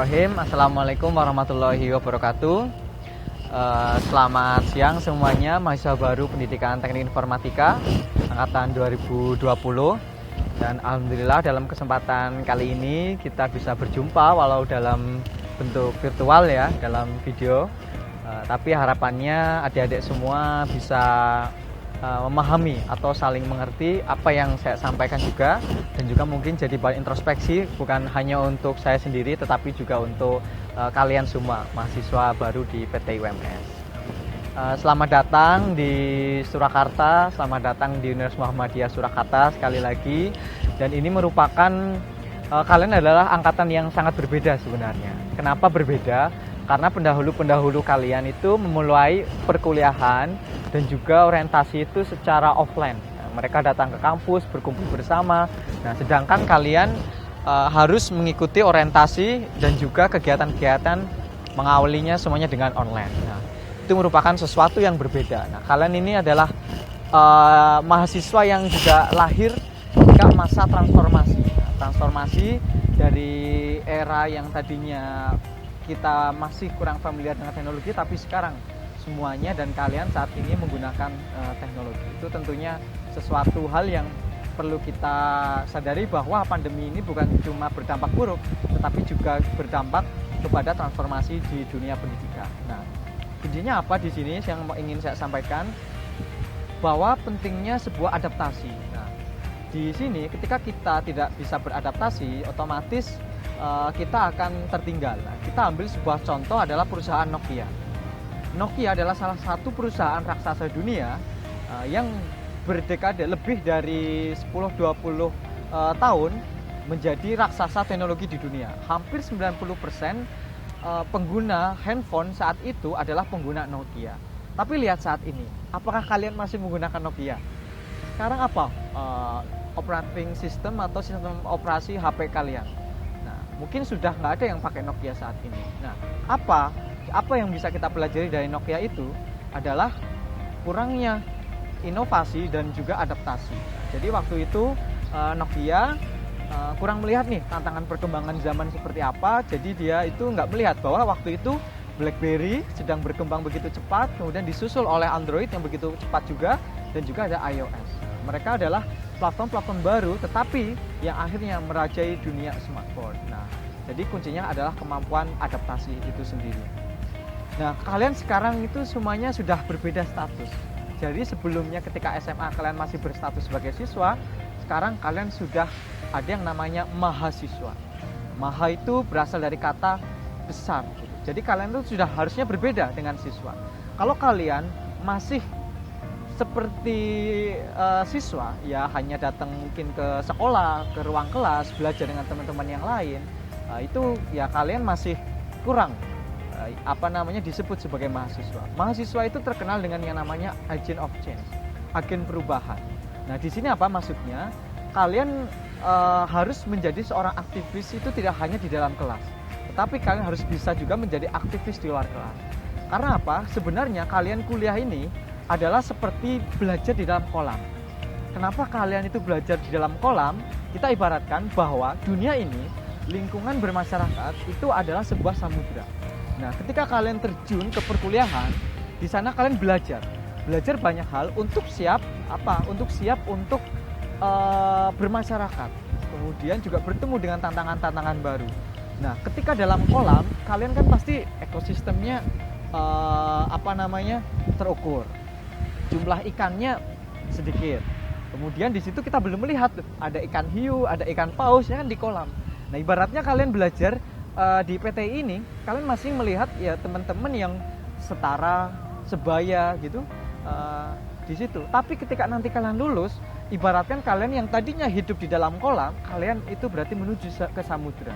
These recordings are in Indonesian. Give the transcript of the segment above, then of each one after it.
Bismillahirrahmanirrahim. Assalamualaikum warahmatullahi wabarakatuh. Selamat siang semuanya, mahasiswa baru Pendidikan Teknik Informatika angkatan 2020. Dan alhamdulillah dalam kesempatan kali ini kita bisa berjumpa walau dalam bentuk virtual ya, dalam video. Tapi harapannya adik-adik semua bisa memahami atau saling mengerti apa yang saya sampaikan juga, dan juga mungkin jadi bahan introspeksi bukan hanya untuk saya sendiri tetapi juga untuk kalian semua mahasiswa baru di PT UMS. Selamat datang di Surakarta, selamat datang di Universitas Muhammadiyah Surakarta sekali lagi. Dan ini merupakan kalian adalah angkatan yang sangat berbeda sebenarnya. Kenapa berbeda? Karena pendahulu-pendahulu kalian itu memulai perkuliahan dan juga orientasi itu secara offline. Nah, mereka datang ke kampus, berkumpul bersama. Nah, sedangkan kalian harus mengikuti orientasi dan juga kegiatan-kegiatan mengawalinya semuanya dengan online. Nah, itu merupakan sesuatu yang berbeda. Nah, kalian ini adalah mahasiswa yang juga lahir ketika masa transformasi. Nah, transformasi dari era yang tadinya kita masih kurang familiar dengan teknologi, tapi sekarang semuanya dan kalian saat ini menggunakan teknologi. Itu tentunya sesuatu hal yang perlu kita sadari bahwa pandemi ini bukan cuma berdampak buruk, tetapi juga berdampak kepada transformasi di dunia pendidikan. Nah, intinya apa di sini yang ingin saya sampaikan, bahwa pentingnya sebuah adaptasi. Nah, di sini ketika kita tidak bisa beradaptasi, otomatis kita akan tertinggal. Nah, kita ambil sebuah contoh adalah perusahaan Nokia. Nokia adalah salah satu perusahaan raksasa dunia yang berdekade lebih dari 10-20 tahun menjadi raksasa teknologi di dunia. Hampir 90% pengguna handphone saat itu adalah pengguna Nokia. Tapi lihat saat ini, apakah kalian masih menggunakan Nokia? Sekarang apa operating system atau sistem operasi HP kalian? Mungkin sudah nggak ada yang pakai Nokia saat ini. Nah, apa yang bisa kita pelajari dari Nokia itu adalah kurangnya inovasi dan juga adaptasi. Jadi waktu itu Nokia kurang melihat nih tantangan perkembangan zaman seperti apa. Jadi dia itu nggak melihat bahwa waktu itu BlackBerry sedang berkembang begitu cepat, kemudian disusul oleh Android yang begitu cepat juga, dan juga ada iOS. Mereka adalah platform-platform baru tetapi yang akhirnya merajai dunia smartphone. Nah, jadi kuncinya adalah kemampuan adaptasi itu sendiri. Nah, kalian sekarang itu semuanya sudah berbeda status. Jadi sebelumnya ketika SMA kalian masih berstatus sebagai siswa, sekarang kalian sudah ada yang namanya mahasiswa. Maha itu berasal dari kata besar. Jadi kalian itu sudah harusnya berbeda dengan siswa. Kalau kalian masih seperti siswa, ya hanya datang mungkin ke sekolah, ke ruang kelas, belajar dengan teman-teman yang lain, itu ya kalian masih kurang disebut sebagai mahasiswa. Mahasiswa itu terkenal dengan yang namanya agent of change, agen perubahan. Nah, di sini apa maksudnya? Kalian harus menjadi seorang aktivis itu tidak hanya di dalam kelas, tetapi kalian harus bisa juga menjadi aktivis di luar kelas. Karena apa? Sebenarnya kalian kuliah ini adalah seperti belajar di dalam kolam. Kenapa kalian itu belajar di dalam kolam? Kita ibaratkan bahwa dunia ini, lingkungan bermasyarakat itu adalah sebuah samudra. Nah, ketika kalian terjun ke perkuliahan, di sana kalian belajar banyak hal untuk siap untuk bermasyarakat. Kemudian juga bertemu dengan tantangan-tantangan baru. Nah, ketika dalam kolam, kalian kan pasti ekosistemnya terukur. Jumlah ikannya sedikit. Kemudian di situ kita belum melihat ada ikan hiu, ada ikan paus ya kan di kolam. Nah, ibaratnya kalian belajar di PTI ini, kalian masih melihat ya teman-teman yang setara, sebaya gitu di situ. Tapi ketika nanti kalian lulus, ibaratkan kalian yang tadinya hidup di dalam kolam, kalian itu berarti menuju ke samudra.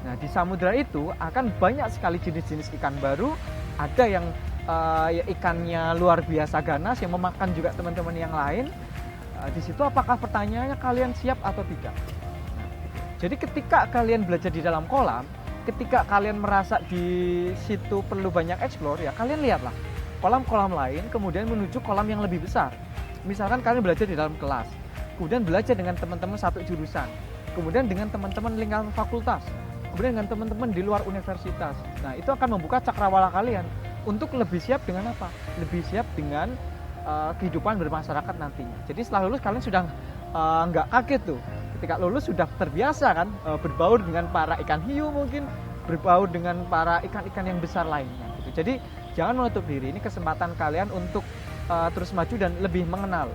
Nah, di samudra itu akan banyak sekali jenis-jenis ikan baru. Ada yang ikannya luar biasa ganas yang memakan juga teman-teman yang lain. Di situ apakah pertanyaannya kalian siap atau tidak? Nah, jadi ketika kalian belajar di dalam kolam, ketika kalian merasa di situ perlu banyak explore, ya kalian lihatlah kolam-kolam lain, kemudian menuju kolam yang lebih besar. Misalkan kalian belajar di dalam kelas, kemudian belajar dengan teman-teman satu jurusan, kemudian dengan teman-teman lingkaran fakultas, kemudian dengan teman-teman di luar universitas. Nah, itu akan membuka cakrawala kalian untuk lebih siap dengan apa? Lebih siap dengan kehidupan bermasyarakat nantinya. Jadi setelah lulus kalian sudah nggak kaget tuh. Ketika lulus sudah terbiasa kan berbaur dengan para ikan hiu, mungkin berbaur dengan para ikan-ikan yang besar lainnya gitu. Jadi jangan menutup diri, ini kesempatan kalian untuk terus maju dan lebih mengenal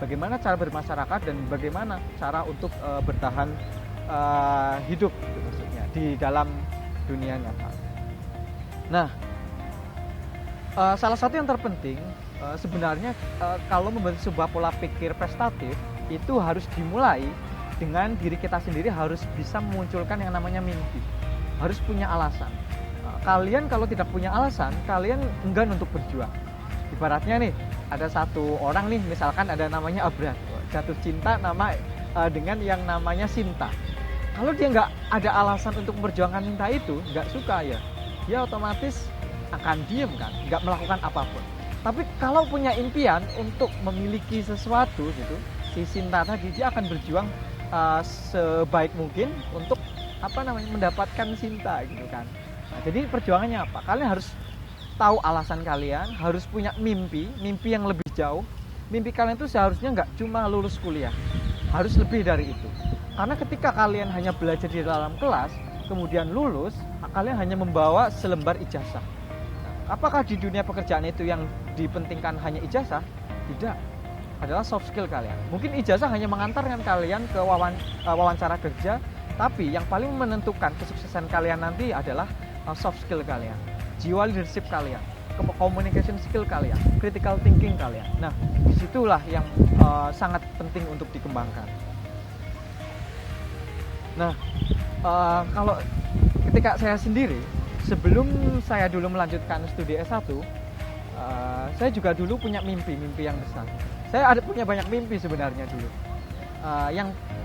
bagaimana cara bermasyarakat dan bagaimana cara untuk bertahan hidup gitu, maksudnya di dalam dunia nyata. Nah, salah satu yang terpenting sebenarnya kalau membentuk sebuah pola pikir prestatif itu harus dimulai dengan diri kita sendiri, harus bisa memunculkan yang namanya mimpi, harus punya alasan. Kalian kalau tidak punya alasan, kalian enggan untuk berjuang. Ibaratnya nih, ada satu orang nih, misalkan ada namanya Abraham, jatuh cinta dengan yang namanya Sinta. Kalau dia nggak ada alasan untuk memperjuangkan cinta itu, nggak suka ya, dia otomatis akan diem kan, nggak melakukan apapun. Tapi kalau punya impian untuk memiliki sesuatu gitu, si Sinta tadi dia akan berjuang sebaik mungkin untuk mendapatkan cinta gitu kan. Nah, jadi perjuangannya apa? Kalian harus tahu alasan kalian, harus punya mimpi yang lebih jauh. Mimpi kalian itu seharusnya nggak cuma lulus kuliah, harus lebih dari itu. Karena ketika kalian hanya belajar di dalam kelas, kemudian lulus, kalian hanya membawa selembar ijazah. Apakah di dunia pekerjaan itu yang dipentingkan hanya ijazah? Tidak, adalah soft skill kalian. Mungkin ijazah hanya mengantarkan kalian ke wawancara kerja, tapi yang paling menentukan kesuksesan kalian nanti adalah soft skill kalian, jiwa leadership kalian, communication skill kalian, critical thinking kalian. Nah, disitulah yang sangat penting untuk dikembangkan. Nah, kalau ketika saya sendiri, sebelum saya dulu melanjutkan studi S1, saya juga dulu punya mimpi yang besar. Saya punya banyak mimpi sebenarnya dulu.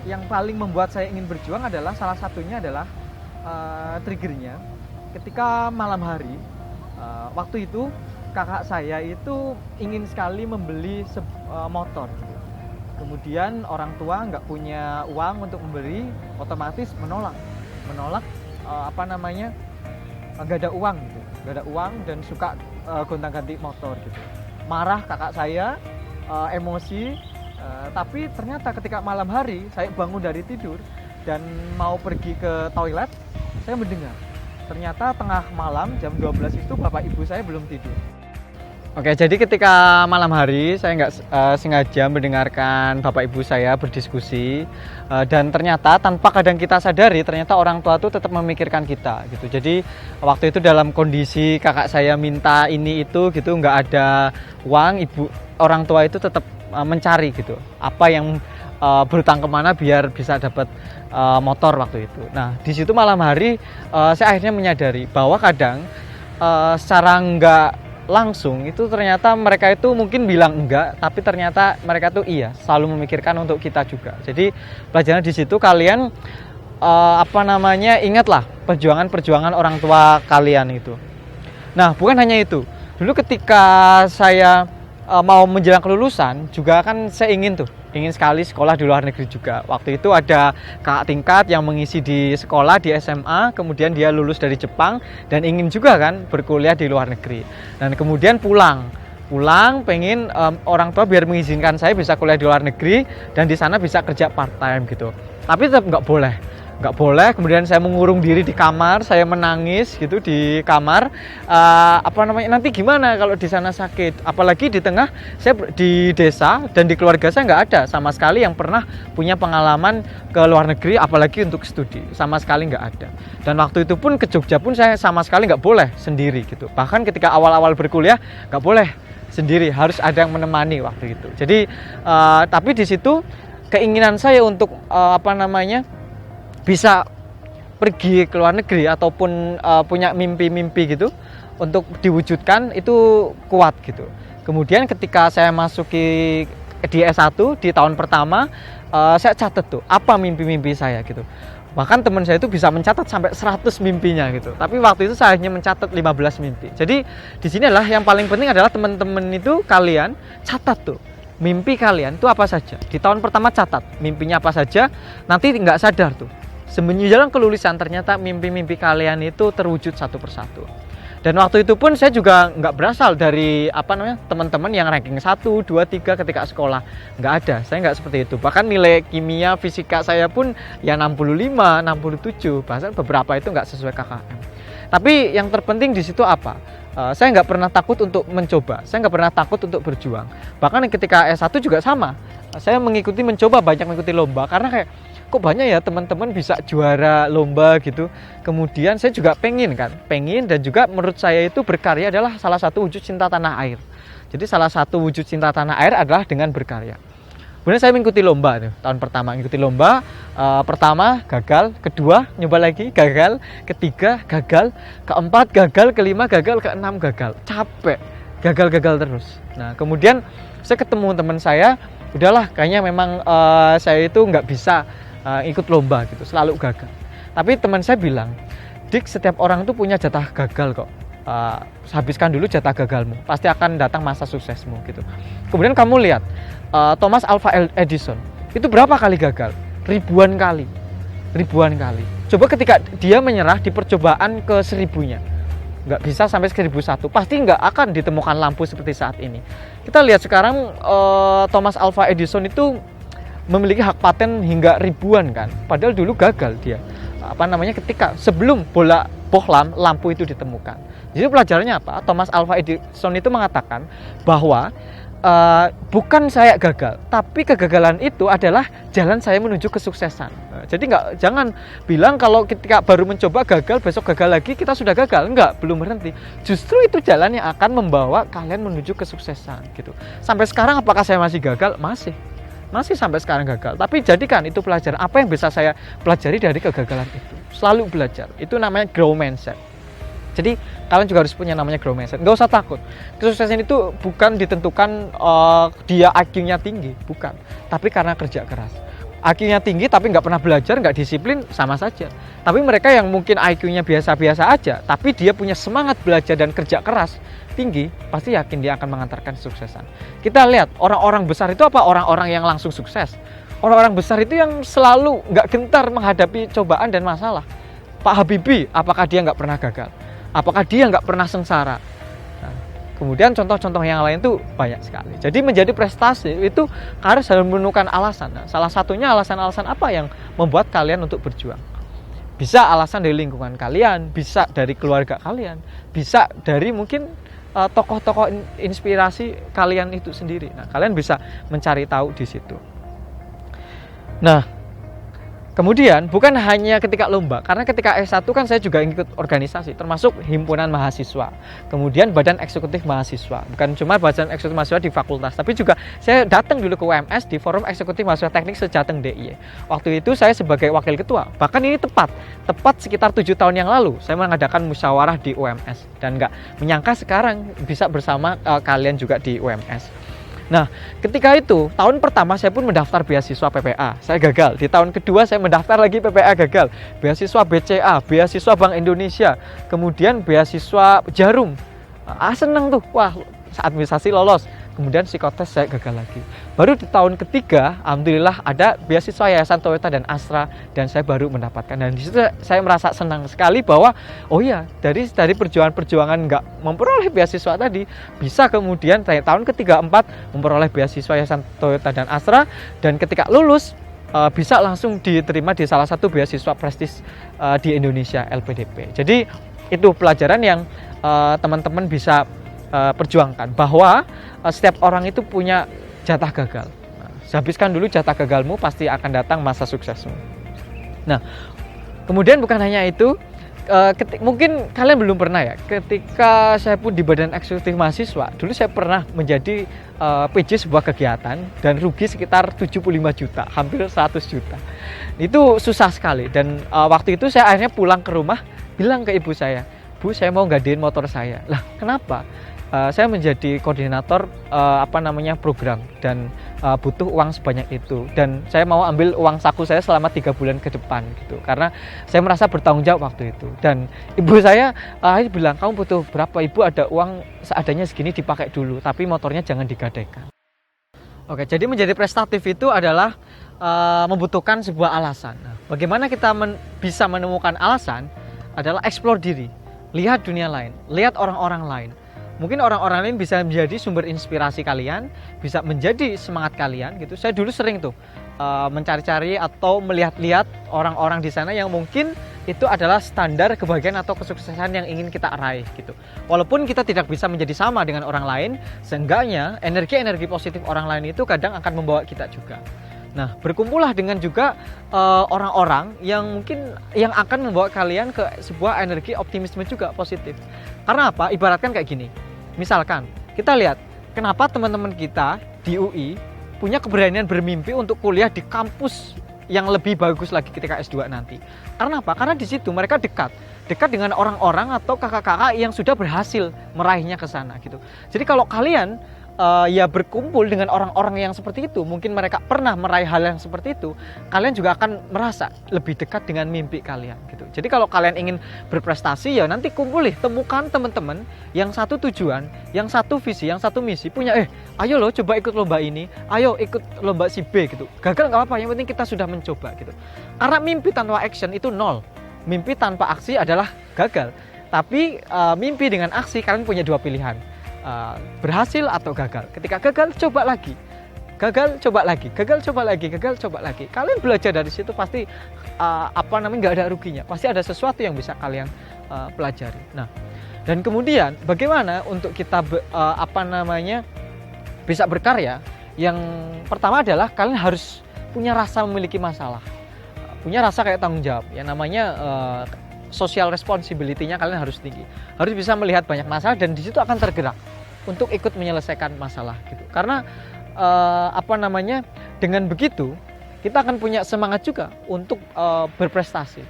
Yang paling membuat saya ingin berjuang adalah, salah satunya adalah triggernya ketika malam hari. Waktu itu kakak saya itu ingin sekali membeli motor. Kemudian orang tua nggak punya uang untuk memberi, otomatis menolak nggak ada uang gitu, nggak ada uang dan suka gonta-ganti motor gitu. Marah kakak saya, emosi, tapi ternyata ketika malam hari saya bangun dari tidur dan mau pergi ke toilet, saya mendengar ternyata tengah malam jam 12 itu bapak ibu saya belum tidur. Oke, jadi ketika malam hari saya nggak sengaja mendengarkan bapak ibu saya berdiskusi, dan ternyata tanpa kadang kita sadari, ternyata orang tua itu tetap memikirkan kita gitu. Jadi waktu itu dalam kondisi kakak saya minta ini itu gitu, nggak ada uang, orang tua itu tetap mencari gitu apa yang berutang kemana biar bisa dapat motor waktu itu. Nah, di situ malam hari saya akhirnya menyadari bahwa kadang secara nggak langsung itu ternyata mereka itu mungkin bilang enggak, tapi ternyata mereka tuh iya, selalu memikirkan untuk kita juga. Jadi pelajaran di situ kalian ingatlah perjuangan orang tua kalian itu. Nah, bukan hanya itu. Dulu ketika saya mau menjelang kelulusan juga kan saya ingin sekali sekolah di luar negeri juga. Waktu itu ada kakak tingkat yang mengisi di sekolah di SMA, kemudian dia lulus dari Jepang dan ingin juga kan berkuliah di luar negeri. Dan kemudian pulang pengen orang tua biar mengizinkan saya bisa kuliah di luar negeri dan di sana bisa kerja part time gitu. Tapi tetap nggak boleh. Kemudian saya mengurung diri di kamar, saya menangis gitu di kamar. Nanti gimana kalau di sana sakit? Apalagi di tengah saya di desa dan di keluarga saya nggak ada sama sekali yang pernah punya pengalaman ke luar negeri, apalagi untuk studi, sama sekali nggak ada. Dan waktu itu pun ke Jogja pun saya sama sekali nggak boleh sendiri gitu. Bahkan ketika awal-awal berkuliah nggak boleh sendiri, harus ada yang menemani waktu itu. Jadi tapi di situ keinginan saya untuk bisa pergi ke luar negeri ataupun punya mimpi-mimpi gitu untuk diwujudkan itu kuat gitu. Kemudian ketika saya masuki di S1 di tahun pertama, saya catat tuh apa mimpi-mimpi saya gitu. Bahkan teman saya itu bisa mencatat sampai 100 mimpinya gitu. Tapi waktu itu saya hanya mencatat 15 mimpi. Jadi di sini adalah yang paling penting adalah teman-teman itu kalian catat tuh mimpi kalian itu apa saja. Di tahun pertama catat mimpinya apa saja, nanti nggak sadar tuh Menjelang kelulusan ternyata mimpi-mimpi kalian itu terwujud satu persatu. Dan waktu itu pun saya juga nggak berasal dari teman-teman yang ranking 1, 2, 3 ketika sekolah. Nggak ada, saya nggak seperti itu. Bahkan nilai kimia, fisika saya pun ya 65, 67. Bahkan beberapa itu nggak sesuai KKM. Tapi yang terpenting di situ apa? Saya nggak pernah takut untuk mencoba. Saya nggak pernah takut untuk berjuang. Bahkan ketika S1 juga sama. Saya mencoba banyak mengikuti lomba. Karena kayak kok banyak ya teman-teman bisa juara lomba gitu. Kemudian saya juga pengen dan juga menurut saya itu berkarya adalah salah satu wujud cinta tanah air. Jadi salah satu wujud cinta tanah air adalah dengan berkarya. Kemudian saya mengikuti lomba tahun pertama, mengikuti lomba pertama gagal, kedua nyoba lagi gagal, ketiga gagal, keempat gagal, kelima gagal, keenam gagal, capek, gagal terus. Nah kemudian saya ketemu teman saya, udahlah kayaknya memang saya itu nggak bisa ikut lomba gitu, selalu gagal. Tapi teman saya bilang, Dik, setiap orang itu punya jatah gagal kok. Habiskan dulu jatah gagalmu, pasti akan datang masa suksesmu gitu. Kemudian kamu lihat Thomas Alva Edison itu berapa kali gagal? Ribuan kali. Coba ketika dia menyerah di percobaan ke 1000-nya, nggak bisa sampai 1001, pasti nggak akan ditemukan lampu seperti saat ini. Kita lihat sekarang Thomas Alva Edison itu memiliki hak paten hingga ribuan kan, padahal dulu gagal dia ketika sebelum bohlam lampu itu ditemukan. Jadi pelajarannya apa? Thomas Alva Edison itu mengatakan bahwa bukan saya gagal, tapi kegagalan itu adalah jalan saya menuju kesuksesan. Jadi jangan bilang kalau ketika baru mencoba gagal, besok gagal lagi kita sudah gagal. Enggak, belum berhenti. Justru itu jalan yang akan membawa kalian menuju kesuksesan gitu. Sampai sekarang apakah saya masih gagal? Masih sampai sekarang gagal. Tapi jadikan itu pelajaran. Apa yang bisa saya pelajari dari kegagalan itu? Selalu belajar. Itu namanya grow mindset. Jadi kalian juga harus punya namanya grow mindset. Nggak usah takut. Kesuksesan itu bukan ditentukan dia IQ-nya tinggi, bukan. Tapi karena kerja keras. IQ-nya tinggi tapi nggak pernah belajar, nggak disiplin, sama saja. Tapi mereka yang mungkin IQ-nya biasa-biasa aja, tapi dia punya semangat belajar dan kerja keras tinggi, pasti yakin dia akan mengantarkan kesuksesan. Kita lihat orang-orang besar itu apa? Orang-orang yang langsung sukses. Orang-orang besar itu yang selalu nggak gentar menghadapi cobaan dan masalah. Pak Habibie, apakah dia nggak pernah gagal? Apakah dia nggak pernah sengsara? Nah, kemudian contoh-contoh yang lain itu banyak sekali. Jadi menjadi prestasi itu harus menemukan alasan. Nah, salah satunya alasan-alasan apa yang membuat kalian untuk berjuang? Bisa alasan dari lingkungan kalian, bisa dari keluarga kalian, bisa dari mungkin tokoh-tokoh inspirasi kalian itu sendiri. Nah, kalian bisa mencari tahu di situ. Nah, kemudian bukan hanya ketika lomba, karena ketika S1 kan saya juga ikut organisasi, termasuk himpunan mahasiswa, kemudian badan eksekutif mahasiswa. Bukan cuma badan eksekutif mahasiswa di fakultas, tapi juga saya datang dulu ke UMS di Forum Eksekutif Mahasiswa Teknik Sejateng DIY. Waktu itu saya sebagai wakil ketua, bahkan ini tepat sekitar 7 tahun yang lalu saya mengadakan musyawarah di UMS, dan nggak menyangka sekarang bisa bersama kalian juga di UMS. Nah, ketika itu, tahun pertama saya pun mendaftar beasiswa PPA, saya gagal. Di tahun kedua saya mendaftar lagi PPA, gagal. Beasiswa BCA, beasiswa Bank Indonesia, kemudian beasiswa Jarum. Seneng tuh, wah, administrasi lolos. Kemudian psikotes saya gagal lagi. Baru di tahun ketiga, alhamdulillah ada beasiswa Yayasan Toyota dan Astra, dan saya baru mendapatkan. Dan di situ saya merasa senang sekali bahwa oh iya, dari perjuangan nggak memperoleh beasiswa tadi, bisa kemudian tahun ketiga 4 memperoleh beasiswa Yayasan Toyota dan Astra, dan ketika lulus bisa langsung diterima di salah satu beasiswa prestis di Indonesia, LPDP. Jadi itu pelajaran yang teman-teman bisa perjuangkan, bahwa setiap orang itu punya jatah gagal. Nah, habiskan dulu jatah gagalmu, pasti akan datang masa suksesmu. Nah, kemudian bukan hanya itu, mungkin kalian belum pernah ya, ketika saya pun di badan eksekutif mahasiswa, dulu saya pernah menjadi PJ sebuah kegiatan dan rugi sekitar 75 juta, hampir 100 juta. Itu susah sekali, dan waktu itu saya akhirnya pulang ke rumah, bilang ke ibu saya, Bu, saya mau gadein motor saya. Lah, kenapa? Saya menjadi koordinator program dan butuh uang sebanyak itu, dan saya mau ambil uang saku saya selama 3 bulan ke depan gitu, karena saya merasa bertanggung jawab waktu itu. Dan ibu saya bilang, kamu butuh berapa? Ibu, ada uang seadanya segini, dipakai dulu, tapi motornya jangan digadaikan. Oke, jadi menjadi prestatif itu adalah membutuhkan sebuah alasan. Nah, Bagaimana kita bisa menemukan alasan adalah explore diri, lihat dunia lain, lihat orang-orang lain. Mungkin orang-orang lain bisa menjadi sumber inspirasi kalian, bisa menjadi semangat kalian gitu. Saya dulu sering tuh mencari-cari atau melihat-lihat orang-orang di sana yang mungkin itu adalah standar kebahagiaan atau kesuksesan yang ingin kita raih gitu. Walaupun kita tidak bisa menjadi sama dengan orang lain, seenggaknya energi-energi positif orang lain itu kadang akan membawa kita juga. Nah, berkumpullah dengan juga orang-orang yang mungkin yang akan membawa kalian ke sebuah energi optimisme juga positif. Karena apa? Ibaratkan kayak gini. Misalkan, kita lihat kenapa teman-teman kita di UI punya keberanian bermimpi untuk kuliah di kampus yang lebih bagus lagi ketika S2 nanti. Karena apa? Karena di situ mereka dekat dengan orang-orang atau kakak-kakak yang sudah berhasil meraihnya ke sana gitu. Jadi kalau kalian ya berkumpul dengan orang-orang yang seperti itu, mungkin mereka pernah meraih hal yang seperti itu, kalian juga akan merasa lebih dekat dengan mimpi kalian gitu. Jadi kalau kalian ingin berprestasi, ya nanti kumpulih, temukan teman-teman yang satu tujuan, yang satu visi, yang satu misi, punya ayo loh coba ikut lomba ini, ayo ikut lomba si B gitu. Gagal nggak apa-apa, yang penting kita sudah mencoba gitu. Karena mimpi tanpa action itu nol, mimpi tanpa aksi adalah gagal. Tapi mimpi dengan aksi, kalian punya dua pilihan, berhasil atau gagal. Ketika gagal, coba lagi. Gagal, coba lagi. Gagal, coba lagi. Gagal, coba lagi. Kalian belajar dari situ pasti nggak ada ruginya. Pasti ada sesuatu yang bisa kalian pelajari. Nah, dan kemudian bagaimana untuk kita bisa berkarya? Yang pertama adalah kalian harus punya rasa memiliki masalah. Punya rasa kayak tanggung jawab. Yang namanya social responsibility-nya kalian harus tinggi. Harus bisa melihat banyak masalah dan di situ akan tergerak untuk ikut menyelesaikan masalah gitu. Karena dengan begitu kita akan punya semangat juga untuk berprestasi.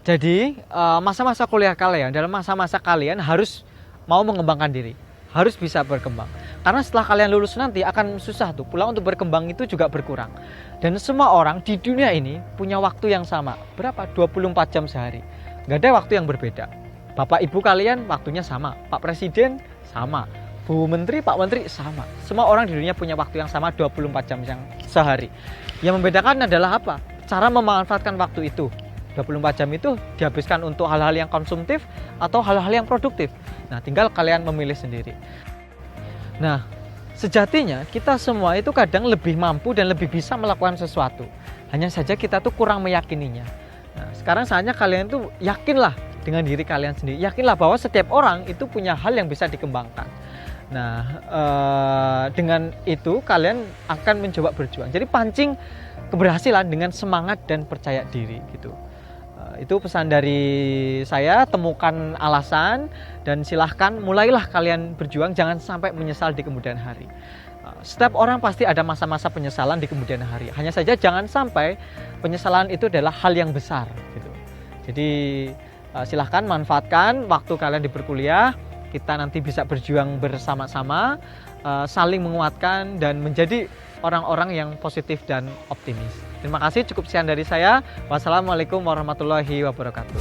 Jadi masa-masa kuliah kalian, dalam masa-masa kalian harus mau mengembangkan diri, harus bisa berkembang. Karena setelah kalian lulus nanti akan susah tuh, pula untuk berkembang itu juga berkurang. Dan semua orang di dunia ini punya waktu yang sama. Berapa? 24 jam sehari. Gak ada waktu yang berbeda. Bapak ibu kalian waktunya sama, Pak Presiden sama, Bu Menteri, Pak Menteri sama. Semua orang di dunia punya waktu yang sama 24 jam yang sehari. Yang membedakan adalah apa? Cara memanfaatkan waktu itu. 24 jam itu dihabiskan untuk hal-hal yang konsumtif atau hal-hal yang produktif. Nah, tinggal kalian memilih sendiri. Nah, sejatinya kita semua itu kadang lebih mampu dan lebih bisa melakukan sesuatu. Hanya saja kita tuh kurang meyakininya. Nah, sekarang saatnya kalian tuh yakinlah dengan diri kalian sendiri. Yakinlah bahwa setiap orang itu punya hal yang bisa dikembangkan. Nah, dengan itu kalian akan mencoba berjuang. Jadi pancing keberhasilan dengan semangat dan percaya diri gitu. Itu pesan dari saya, temukan alasan dan silahkan mulailah kalian berjuang, jangan sampai menyesal di kemudian hari. Setiap orang pasti ada masa-masa penyesalan di kemudian hari. Hanya saja jangan sampai penyesalan itu adalah hal yang besar gitu. Jadi silahkan manfaatkan waktu kalian di berkuliah, kita nanti bisa berjuang bersama-sama, saling menguatkan dan menjadi orang-orang yang positif dan optimis. Terima kasih, cukup sekian dari saya. Wassalamualaikum warahmatullahi wabarakatuh.